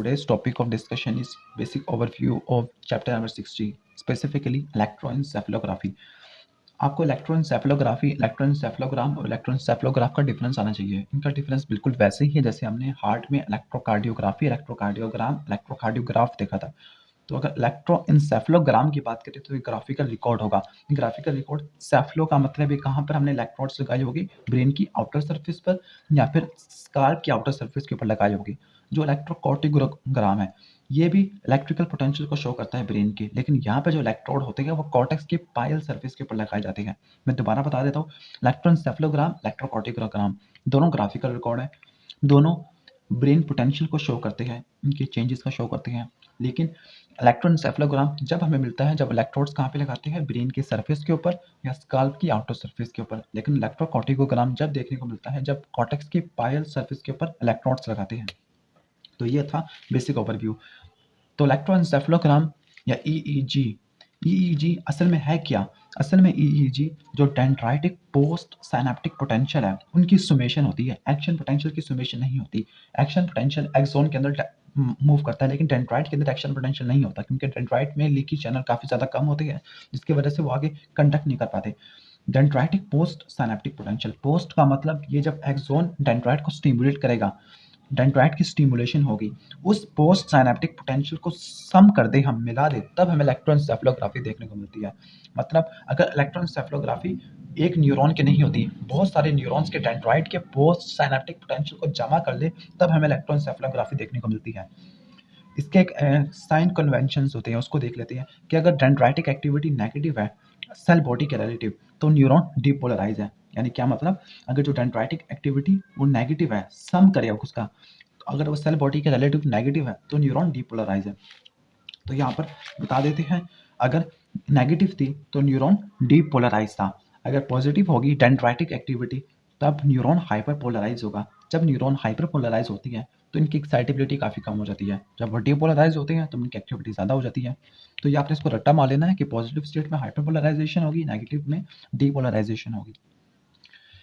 today's topic of discussion is basic overview of chapter number 60, specifically electroencephalography. आपको इलेक्ट्रोएन्सेफेलोग्राफी, इलेक्ट्रोएन्सेफेलोग्राम और इलेक्ट्रोएन्सेफेलोग्राफ का difference आना चाहिए। इनका डिफरेंस बिल्कुल वैसे ही है जैसे हमने हार्ट में इलेक्ट्रोकार्डियोग्राफी, इलेक्ट्रोकार्डियोग्राम, इलेक्ट्रोकार्डियोग्राफ देखा था। तो अगर इलेक्ट्रोएन्सेफेलोग्राम की बात करें तो ये ग्राफिकल रिकॉर्ड होगा। ग्राफिकल रिकॉर्ड सेफलो का मतलब है कहाँ पर हमने इलेक्ट्रोड्स लगाई होगी, ब्रेन की आउटर सरफेस पर या फिर स्काल्प की आउटर सरफेस के ऊपर लगाई होगी। जो इलेक्ट्रोकार्डियोग्राम है ये भी इलेक्ट्रिकल पोटेंशियल को शो करता है ब्रेन के, लेकिन यहाँ पे जो इलेक्ट्रोड होते हैं वो कॉर्टेक्स के पायल सरफेस के ऊपर लगाए जाते हैं। मैं दोबारा बता देता हूँ, इलेक्ट्रोएन्सेफेलोग्राम, इलेक्ट्रोकार्डियोग्राम दोनों ग्राफिकल रिकॉर्ड है, दोनों ब्रेन पोटेंशियल को शो करते हैं, उनके चेंजेस का शो करते हैं। लेकिन इलेक्ट्रोएन्सेफेलोग्राम जब हमें मिलता है जब इलेक्ट्रोड्स कहाँ पे लगाते हैं, ब्रेन के सरफेस के ऊपर या स्काल्प की आउटर सरफेस के ऊपर। लेकिन इलेक्ट्रोकार्डियोग्राम जब देखने को मिलता है जब कॉर्टेक्स की पायल सरफेस के ऊपर इलेक्ट्रोड्स लगाते हैं। तो ये था बेसिक ओवरव्यू। तो इलेक्ट्रोएन्सेफेलोग्राम या ईईजी असल में है क्या? असल में ईईजी जो डेंड्राइटिक पोस्ट साइनेप्टिक पोटेंशियल है उनकी सुमेशन होती है, एक्शन पोटेंशियल की सुमेशन नहीं होती। एक्शन पोटेंशियल एक्सोन के अंदर मूव करता है लेकिन डेंड्राइट के अंदर एक्शन पोटेंशियल नहीं होता, क्योंकि डेंड्राइट में लीकी चैनल काफ़ी ज़्यादा कम होते हैं जिसकी वजह से वो आगे कंडक्ट नहीं कर पाते। Dendritic post synaptic potential, post का मतलब ये जब एक्सोन डेंड्राइट को स्टिमुलेट करेगा, डेंड्राइट की स्टिमुलेशन होगी, उस पोस्ट साइनेप्टिक पोटेंशियल को सम कर दे, हम मिला दे, तब हमें इलेक्ट्रोएन्सेफेलोग्राफी देखने को मिलती है। मतलब अगर इलेक्ट्रोएन्सेफेलोग्राफी एक न्यूरॉन की नहीं होती, बहुत सारे न्यूरॉन्स के डेंड्राइट के पोस्ट साइनेप्टिक पोटेंशियल को जमा कर ले, तब हमें इलेक्ट्रोएन्सेफेलोग्राफी देखने को मिलती है। इसके एक साइन कन्वेंशंस होते हैं, उसको देख लेते हैं कि अगर डेंड्राइटिक एक्टिविटी नेगेटिव है सेल बॉडी के रिलेटिव तो न्यूरॉन डीपोलराइज है। यानी क्या मतलब, अगर जो डेंड्राइटिक एक्टिविटी वो नेगेटिव है, सम करे उसका, तो अगर वो सेल बॉडी के रिलेटिव नेगेटिव है तो न्यूरॉन डीपोलराइज है। तो यहाँ पर बता देते हैं, अगर नेगेटिव थी तो न्यूरॉन डीपोलराइज था, अगर पॉजिटिव होगी डेंड्राइटिक एक्टिविटी तब न्यूरॉन हाइपरपोलराइज होगा। जब न्यूरॉन हाइपरपोलराइज होती है तो इनकी एक्साइटेबिलिटी काफ़ी कम हो जाती है, जब वो डीपोलराइज होते हैं तो इनकी एक्टिविटी ज़्यादा हो जाती है। तो ये आपने इसको रट्टा मार लेना है कि पॉजिटिव स्टेट में हाइपरपोलराइजेशन होगी, नेगेटिव में डीपोलराइजेशन होगी।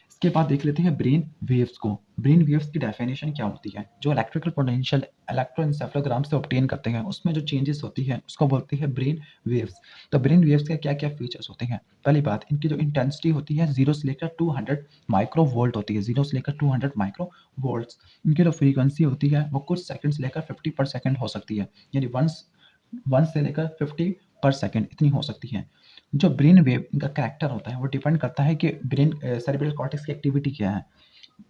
इसके बाद देख लेते हैं ब्रेन वेव्स को। ब्रेन वेव्स की डेफिनेशन क्या होती है? जो इलेक्ट्रिकल पोटेंशियल इलेक्ट्रोएन्सेफेलोग्राम से ऑब्टेन करते हैं उसमें जो चेंजेस होती है उसको बोलते हैं ब्रेन वेव्स। तो ब्रेन वेव्स के क्या क्या फीचर्स होते हैं? पहली बात, इनकी जो इंटेंसिटी होती है 0 से लेकर 200 माइक्रो वोल्ट होती है, 0 से लेकर 200 माइक्रो वोल्ट्स। इनकी जो फ्रीक्वेंसी होती है वो कुछ सेकंड से लेकर 50 पर सेकंड हो सकती है, यानी 1 से लेकर 50 पर सेकंड इतनी हो सकती है। जो ब्रेन वेव इनका कैरेक्टर होता है वो डिपेंड करता है कि ब्रेन सेरेब्रल कॉर्टेक्स की एक्टिविटी क्या है।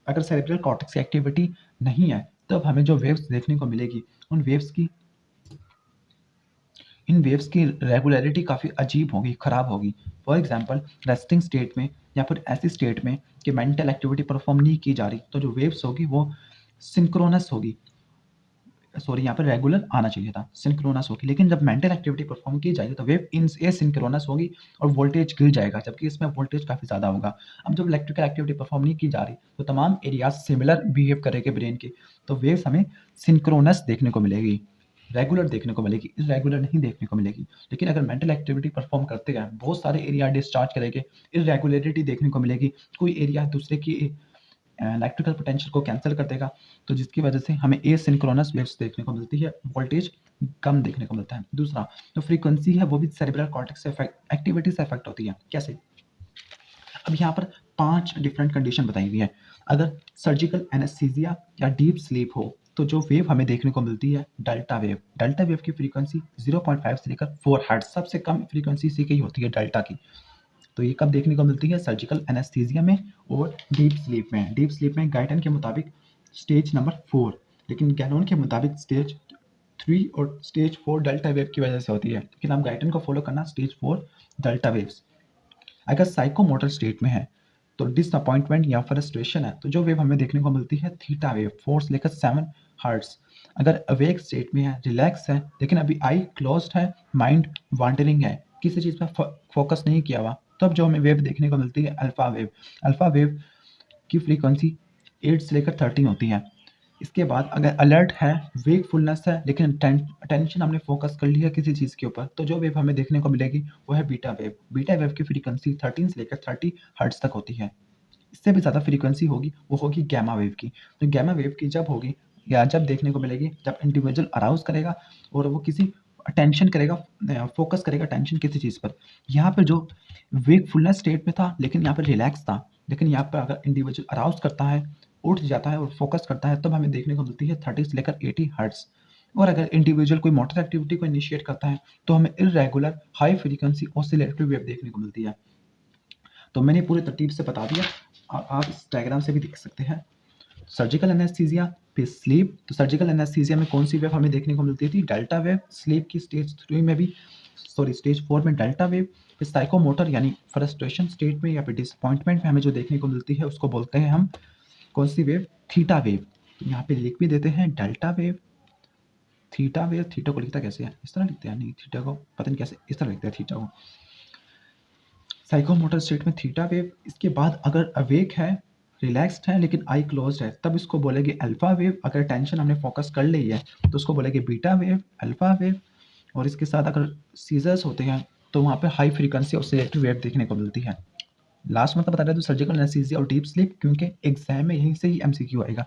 अगर सेरेब्रल कॉर्टेक्स की एक्टिविटी नहीं है तब हमें जो वेव्स देखने को मिलेगी इन वेव्स की रेगुलरिटी काफ़ी अजीब होगी, ख़राब होगी। फॉर एग्जांपल रेस्टिंग स्टेट में या फिर ऐसी स्टेट में कि मेंटल एक्टिविटी परफॉर्म नहीं की जा रही तो जो वेव्स होगी वो सिंक्रोनस होगी, सॉरी यहाँ पर रेगुलर आना चाहिए था, सिंक्रोनस होगी। लेकिन जब मेंटल एक्टिविटी परफॉर्म की जाएगी तो वेव एसिंक्रोनस होगी और वोल्टेज गिर जाएगा, जबकि इसमें वोल्टेज काफ़ी ज़्यादा होगा। अब जब इलेक्ट्रिकल एक्टिविटी परफॉर्म नहीं की जा रही तो तमाम एरियाज सिमिलर बिहेव करेंगे ब्रेन के, तो वेव्स हमें सिंक्रोनस देखने को मिलेगी, रेगुलर देखने को मिलेगी, इरेगुलर नहीं देखने को मिलेगी। लेकिन अगर मेंटल एक्टिविटी परफॉर्म करते हैं बहुत सारे एरिया डिस्चार्ज करेंगे, इरेगुलरिटी देखने को मिलेगी, कोई एरिया दूसरे की इलेक्ट्रिकल पोटेंशियल को कैंसिल कर देगा, तो जिसकी वजह से हमें एसिंक्रोनस वेव्स देखने को मिलती है, वोल्टेज कम देखने को मिलता है। दूसरा जो फ्रीक्वेंसी है वो भी सेरेब्रल कॉर्टेक्स से एक्टिविटी से अफेक्ट होती है। कैसे? अब यहाँ पर 5 डिफरेंट कंडीशन बताई हुई है। अगर सर्जिकल एनेस्थीसिया या डीप स्लीप हो तो जो वेव हमें देखने को मिलती है डेल्टा वेव। डेल्टा वेव की फ्रीक्वेंसी 0.5 से लेकर 4 हर्ट्ज, सबसे कम फ्रीक्वेंसी इसी की होती है डेल्टा की। तो ये कब देखने को मिलती है? सर्जिकल एनेस्थीसिया में और डीप स्लीप में। डीप स्लीप में गाइटन के मुताबिक स्टेज नंबर 4, लेकिन गैलोन के मुताबिक स्टेज 3 और स्टेज 4 डेल्टा वेव की वजह से होती है, लेकिन आप गाइटन को फॉलो करना स्टेज 4 डेल्टा वेव्स। अगर साइकोमोटर स्टेट में है तो डिसअपॉइंटमेंट या फ्रस्ट्रेशन है तो जो वेव हमें देखने को मिलती है थीटा वेव, 4 से लेकर 7 हर्ट्ज। अगर अवेक स्टेट में है, रिलैक्स है, लेकिन अभी आई क्लोज्ड है, माइंड वांडरिंग है, किसी चीज़ पर फोकस नहीं किया हुआ, तब जो हमें वेव देखने को मिलती है अल्फा वेव। अल्फा वेव की फ्रीक्वेंसी 8 से लेकर 13 होती है। इसके बाद अगर अलर्ट है, वेकफुलनेस है, लेकिन अटेंशन हमने फोकस कर लिया किसी चीज़ के ऊपर, तो जो वेव हमें देखने को मिलेगी वो है बीटा वेव। बीटा वेव की फ्रीक्वेंसी 13 से लेकर 30 हर्ट्ज तक होती है। इससे भी ज़्यादा फ्रीक्वेंसी होगी वो होगी गैमा वेव की। तो गैमा वेव की जब होगी या जब देखने को मिलेगी जब इंडिविजुअल अराउज करेगा और वो किसी अटेंशन करेगा, फोकस करेगा अटेंशन किसी चीज़ पर। यहाँ पर जो वेकफुलनेस स्टेट में था लेकिन यहाँ पर रिलैक्स था, लेकिन यहाँ पर अगर इंडिविजुअल अराउज करता है, उठ जाता है और फोकस करता है, तब हमें देखने को मिलती है 30 से लेकर 80 हर्ट्ज। और अगर इंडिविजुअल कोई मोटर एक्टिविटी को इनिशिएट करता है तो हमें irregular high frequency oscillatory wave देखने को मिलती है। तो मैंने पूरी तरतीब से बता दिया, आप इस डायग्राम से भी देख सकते हैं। सर्जिकल एनेस्थीसिया फिर स्लीप। तो सर्जिकल एनेस्थीसिया में कौन सी वेव हमें देखने को मिलती थी? Delta wave. स्लीप की स्टेज 3 में भी, सॉरी स्टेज 4 में डेल्टा वेव। फिर साइकोमोटर यानी फ्रस्ट्रेशन स्टेट में या फिर डिसअपॉइंटमेंट में हमें जो देखने को मिलती है उसको बोलते हैं हम कौन सी वेव? Theta wave. तो यहाँ पे लिख भी देते हैं delta wave, theta wave. Theta को लिखता कैसे है? इस तरह लिखते हैं, नहीं थीटा को पता नहीं कैसे इस तरह लिखते हैं थीटा को। साइकोमोटर स्टेट में थीटा वेव। इसके बाद अगर अवेक है, रिलैक्स्ड है लेकिन आई क्लोज्ड है, तब इसको बोलेंगे अल्फा वेव। अगर टेंशन हमने फोकस कर ली है तो उसको बोलेंगे बीटा वेव, अल्फा वेव। और इसके साथ अगर सीजर्स होते हैं तो वहाँ पे हाई फ्रीक्वेंसी ऑसिलेटरी वेव देखने को मिलती है। लास्ट मतलब बता रहे तो सर्जिकल एनेस्थीसिया और डीप स्लीप, क्योंकि एग्जाम में यहीं से ही एमसीक्यू आएगा।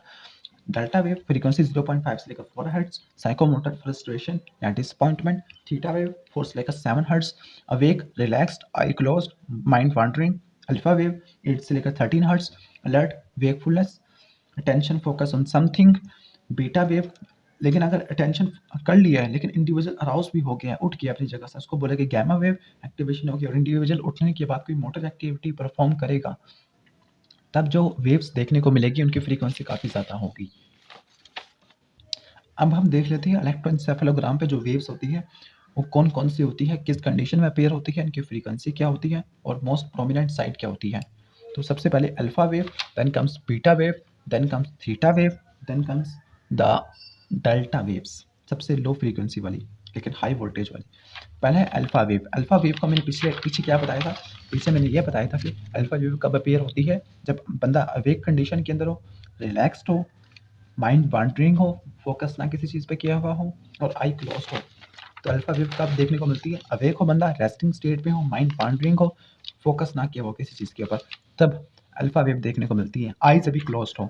डेल्टा वेव फ्रीक्वेंसी 0.5 से लेकर 4 हर्ट्ज, साइकोमोटर फ्रस्ट्रेशन या डिसअपॉइंटमेंट, थीटा वेव 4 से लेकर 7 hertz, awake relaxed eye closed mind wandering, alpha wave 8 से लेकर 13 hertz, alert wakefulness attention focus on something, beta wave. लेकिन अगर अटेंशन कर लिया है लेकिन इंडिविजुअल अराउज भी हो गया, उठ गया अपनी जगह से, उसको बोलेंगे गैमा वेव, एक्टिवेशन होगी। और इंडिविजुअल उठने के बाद कोई मोटर एक्टिविटी परफॉर्म करेगा तब जो वेव्स देखने को मिलेगी उनकी फ्रीक्वेंसी काफ़ी ज़्यादा होगी। अब हम देख लेते हैं इलेक्ट्रोएन्सेफेलोग्राम पे जो वेव्स होती है वो कौन कौन सी होती है, किस कंडीशन में अपेयर होती है, इनकी फ्रीक्वेंसी क्या होती है और मोस्ट प्रोमिनेंट साइड क्या होती है। तो सबसे पहले alpha wave, then comes beta wave, then comes theta wave, then comes the delta waves, सबसे लो फ्रीक्वेंसी वाली लेकिन हाई वोल्टेज वाली। पहले है अल्फा वेव। अल्फा वेव का मैंने पीछे क्या बताया था? पीछे मैंने ये बताया था कि अल्फा वेव कब अपेयर होती है? जब बंदा अवेक कंडीशन के अंदर हो, रिलैक्स्ड हो, माइंड वॉन्डरिंग हो, फोकस ना किसी चीज़ पे किया हुआ हो और आई क्लोज हो। तो अल्फा वेव कब देखने को मिलती है? अवेक हो बंदा, रेस्टिंग स्टेट में हो, माइंड वॉन्डरिंग हो, फोकस ना किया हो किसी चीज़ के ऊपर, तब अल्फा वेव देखने को मिलती है। आईज अभी क्लोज हो।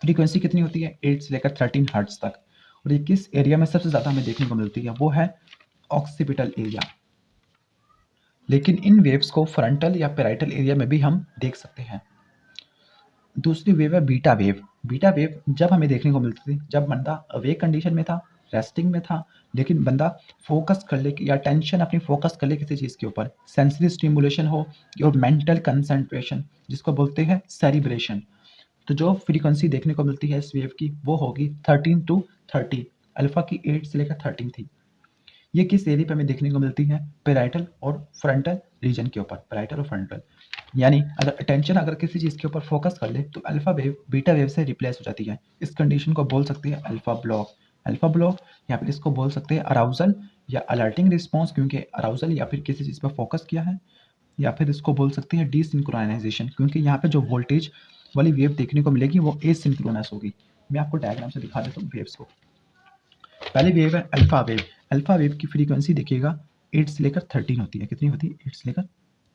फ्रीक्वेंसी कितनी होती है? 8 से लेकर 13 हर्ट्ज तक। और ये किस एरिया में सबसे ज़्यादा हमें देखने को मिलती है? वो है ऑक्सीपिटल एरिया। लेकिन इन वेव्स को फ्रंटल या पैराइटल एरिया में भी हम देख सकते हैं। दूसरी वेव है बीटा वेव। बीटा वेव जब हमें देखने को मिलती थी जब बंदा अवेक कंडीशन में था, रेस्टिंग में था, लेकिन बंदा फोकस कर ले या टेंशन अपनी फोकस कर ले किसी चीज़ के ऊपर, सेंसरी स्टिमुलेशन हो और मेंटल कंसंट्रेशन जिसको बोलते हैं सेरिब्रेशन। तो जो फ्रीक्वेंसी देखने को मिलती है इस वेव की वो होगी 13 टू 30। अल्फा की 8 से लेकर 13 थी। ये किस एरिया पे हमें देखने को मिलती है? पैराइटल और फ्रंटल रीजन के ऊपर, पैराइटल और फ्रंटल। यानी अगर अटेंशन अगर किसी चीज़ के ऊपर फोकस कर ले तो अल्फा वेव बीटा वेव से रिप्लेस हो जाती है। इस कंडीशन को बोल सकते हैं अल्फा ब्लॉक, अल्फा ब्लॉक, या फिर इसको बोल सकते हैं अराउजल या अलर्टिंग रिस्पॉन्स, क्योंकि अराउजल या फिर किसी चीज़ पर फोकस किया है, या फिर इसको बोल सकते हैं डिसिंक्रोनाइजेशन, क्योंकि यहाँ पे जो वोल्टेज वाली वेव देखने को मिलेगी वो एसिंक्रोनस होगी। मैं आपको डायग्राम से दिखा देता हूँ वेव्स को। पहली वेव है अल्फा वेव। अल्फा वेव की फ्रीक्वेंसी देखिएगा 8 से लेकर 13 होती है। कितनी होती है? 8 से लेकर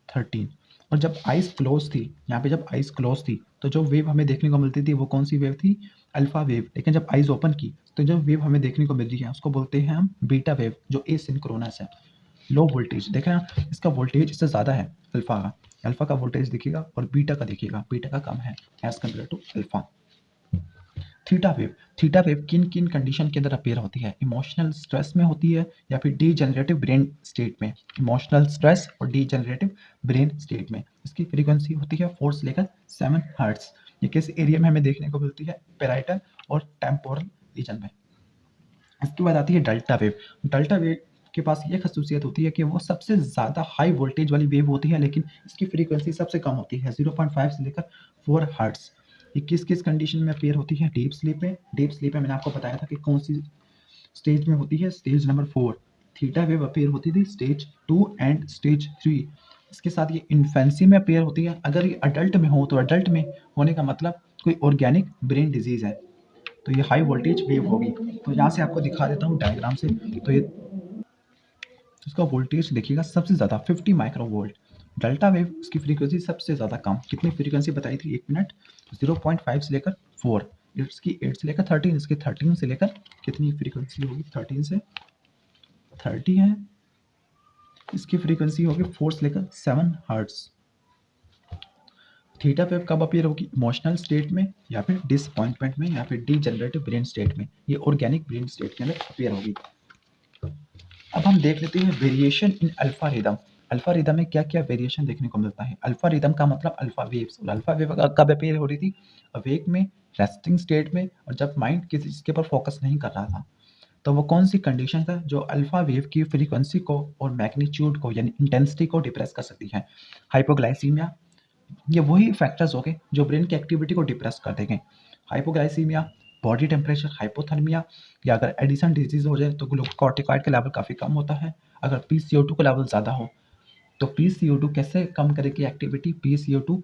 13। और जब आइज क्लोज थी, यहाँ पे जब आइज क्लोज थी तो जो वेव हमें देखने को मिलती थी वो कौन सी वेव थी? Alpha wave. लेकिन जब आइज ओपन की तो जो वेव हमें देखने को मिल रही है उसको बोलते हैं हम बीटा वेव, जो एसिंक्रोनस है, लो वोल्टेज। देखें ना, इसका वोल्टेज इससे ज़्यादा है अल्फा का। अल्फा का वोल्टेज देखिएगा और बीटा का देखिएगा, बीटा का कम है as compare to alpha. Theta wave. Theta wave किन किन कंडीशन के अंदर अपेयर होती है? इमोशनल स्ट्रेस में होती है या फिर डीजेनरेटिव ब्रेन स्टेट में। इमोशनल स्ट्रेस और डीजेनरेटिव ब्रेन स्टेट में इसकी फ्रीक्वेंसी होती है 4 से लेकर 7 हर्ट्ज। ये किस एरिया में हमें देखने को मिलती है? पैराइटल और टेम्पोरल रीजन में। इसके बाद आती है डेल्टा वेव। डेल्टा वेव के पास ये खसूसियत होती है कि वो सबसे ज़्यादा हाई वोल्टेज वाली वेव होती है, लेकिन इसकी फ्रीक्वेंसी सबसे कम होती है 0.5 से लेकर 4 हर्ट्ज। ये किस किस कंडीशन में अपेयर होती है? डीप स्लीप में। डीप स्लीप में मैंने आपको बताया था कि कौन सी स्टेज में होती है? Stage number 4। Theta wave appear होती थी स्टेज 2 एंड स्टेज 3। इसके साथ ये इन्फेंसी में अपेयर होती है। अगर ये अडल्ट में हो तो अडल्ट में होने का मतलब कोई ऑर्गेनिक ब्रेन डिजीज है, तो ये हाई वोल्टेज वेव होगी। तो यहाँ से आपको दिखा देता हूँ डायग्राम से। तो ये इसका वोल्टेज देखिएगा सबसे ज़्यादा 50 माइक्रोवोल्ट। डेल्टा वेव इसकी फ्रीक्वेंसी सबसे ज़्यादा कम, कितनी फ्रीक्वेंसी बताई थी? 1 मिनट, 0.5 से लेकर 4। इसकी 8 से लेकर 13, इसकी 13 से लेकर कितनी फ्रीक्वेंसी होगी, 13 से 30 है, इसकी फ्रीक्वेंसी होगी 4 से लेकर 7 हर्ट्ज। थीटा वेव कब अपीयर होगी, इमोशनल स्टेट में या फिर डिसअपॉइंटमेंट में या फिर डीजेनरेटिव ब्रेन स्टेट में, ये ऑर्गेनिक ब्रेन स्टेट के अंदर अपीयर होगी। अब हम देख लेते हैं variation in alpha rhythm. Alpha rhythm में क्या क्या वेरिएशन देखने को मिलता है। अल्फा रिदम का मतलब अल्फा वेव्स, और अल्फा वेव कब अपीयर हो रही थी, अवेक में, रेस्टिंग स्टेट में, और जब माइंड किसी चीज़ के ऊपर फोकस नहीं कर रहा था। तो वो कौन सी कंडीशन है जो अल्फा वेव की फ्रीक्वेंसी को और मैग्नीट्यूड को यानी इंटेंसिटी को डिप्रेस कर सकती है। हाइपोग्लाइसीमिया, ये वही फैक्टर्स हो गए जो ब्रेन की एक्टिविटी को डिप्रेस कर देंगे। हाइपोग्लाइसीमिया, बॉडी टेम्परेचर, हाइपोथर्मिया, या अगर एडिसन डिजीज हो जाए तो ग्लूकोकॉर्टिकॉइड का लेवल काफ़ी कम होता है। अगर PCO2 का लेवल ज़्यादा हो तो PCO2 कैसे कम करेगी activity, PCO2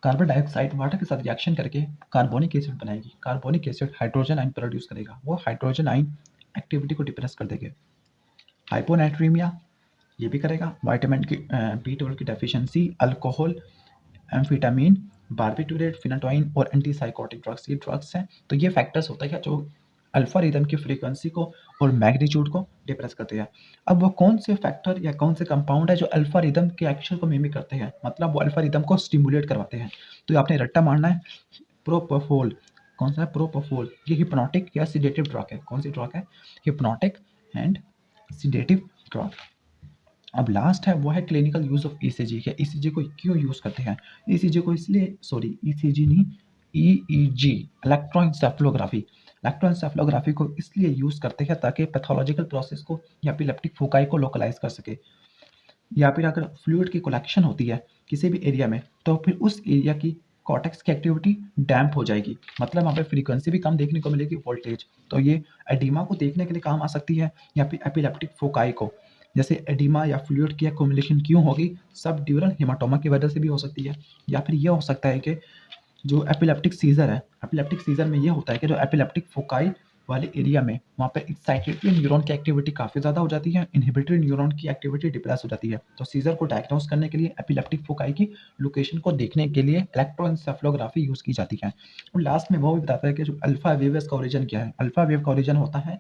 carbon dioxide water के साथ रिएक्शन करके कार्बोनिक एसिड बनाएगी। Carbonic acid hydrogen ion produce करेगा, वो हाइड्रोजन आयन एक्टिविटी को डिप्रेस कर देंगे। हाइपोनाइट्रीमिया, ये भी करेगा। विटामिन की B12 की डेफिशिएंसी, अल्कोहल, एम्फेटामिन, बार्बिटूरेट, फिनाटोइन और एंटीसाइकोटिक ड्रग्स, ये ड्रग्स हैं। तो ये फैक्टर्स होता है जो अल्फा रिदम की फ्रीक्वेंसी को और मैग्नीट्यूड को डिप्रेस करते हैं। अब वो कौन से फैक्टर या कौन से कंपाउंड है जो अल्फा रिदम के एक्शन को मिमिक करते हैं, मतलब वो अल्फा रिदम को स्टिमुलेट करवाते हैं। तो आपने रट्टा मारना है, प्रोपोफोल। कौन सा है, प्रोपोफोल। ये हिप्नोटिक या सिडेटिव ड्रग है। कौन सी ड्रग है, हिप्नोटिक एंड सिडेटिव ड्रग। अब लास्ट है वो है क्लिनिकल यूज ऑफ ECG। क्या ECG को क्यों यूज करते हैं, ECG को इसलिए, सॉरी ECG नहीं, EEG, इलेक्ट्रोएंसेफेलोग्राफी। इलेक्ट्रोएंसेफेलोग्राफी को इसलिए यूज करते हैं ताकि पैथोलॉजिकल प्रोसेस को या एपिलेप्टिक फोकाई को लोकलाइज कर सके, या फिर अगर फ्लूइड की कलेक्शन होती है किसी भी एरिया में तो फिर उस एरिया की कॉर्टेक्स की एक्टिविटी डैम्प हो जाएगी, मतलब वहाँ पे फ्रीक्वेंसी भी कम देखने को मिलेगी, वोल्टेज। तो ये एडिमा को देखने के लिए काम आ सकती है, या फिर एपिलेप्टिक फोकाई को। जैसे एडिमा या फ्लूइड की एक्युमुलेशन क्यों होगी, सब ड्यूरल हेमाटोमा की वजह से भी हो सकती है, या फिर ये हो सकता है कि जो एपिलेप्टिक सीजर है, एपिलेप्टिक सीजर में ये होता है कि जो एपिलेप्टिक फोकाई वाले एरिया में वहाँ पे एक्साइटेटरी न्यूरॉन की एक्टिविटी काफ़ी ज़्यादा हो जाती है, इनहिबिटरी न्यूरॉन की एक्टिविटी डिप्रेस हो जाती है। तो सीजर को डायग्नोस करने के लिए एपिलेप्टिक फोकाई की लोकेशन को देखने के लिए इलेक्ट्रोएंसेफेलोग्राफी यूज़ की जाती है। और लास्ट में वो भी बताता है कि जो अल्फा वेव्स का ओरिजिन क्या है। अल्फा वेव का ओरिजिन होता है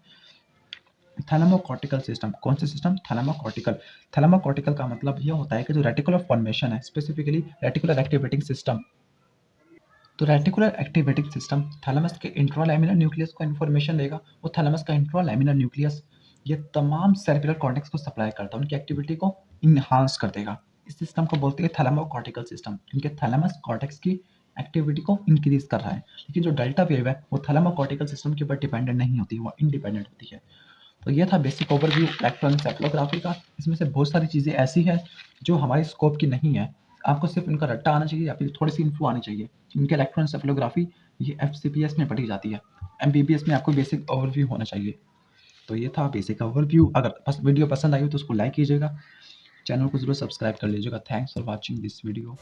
थैलेमोकॉर्टिकल सिस्टम। कौन से सिस्टम, थैलेमोकॉर्टिकल। थैलेमोकॉर्टिकल का मतलब ये होता है कि जो रेटिकुलर फॉर्मेशन है, स्पेसिफिकली रेटिकुलर एक्टिवेटिंग सिस्टम। तो रेटिकुलर एक्टिवेटिंग सिस्टम थैलेमस के इंट्रालैमिनर न्यूक्लियस को इन्फॉर्मेशन देगा। वो थैलेमस का इंट्रालैमिनर न्यूक्लियस ये तमाम सेरेब्रल कॉर्टेक्स को सप्लाई करता है, उनकी एक्टिविटी को इनहांस कर देगा। इस सिस्टम को बोलते हैं थैलेमोकॉर्टिकल सिस्टम। इनके थैलेमस कॉर्टेक्स की एक्टिविटी को इंक्रीज कर रहा है। लेकिन जो डेल्टा वेव है वो थैलेमोकॉर्टिकल सिस्टम के ऊपर डिपेंडेंट नहीं होती, वो इंडिपेंडेंट होती है। तो ये था बेसिक ओवरव्यू इलेक्ट्रोएंसेफेलोग्राफी का। इसमें से बहुत सारी चीज़ें ऐसी हैं जो हमारी स्कोप की नहीं है, आपको सिर्फ इनका रट्टा आना चाहिए या फिर थोड़ी सी इन्फो आनी चाहिए। इनके इलेक्ट्रोएंसेफेलोग्राफी ये FCPS में पढ़ी जाती है, MBBS में आपको बेसिक ओवरव्यू होना चाहिए। तो ये था बेसिक ओवरव्यू। अगर वीडियो पसंद आई हो तो उसको लाइक कीजिएगा, चैनल को जरूर सब्सक्राइब कर लीजिएगा। Thanks for watching this video.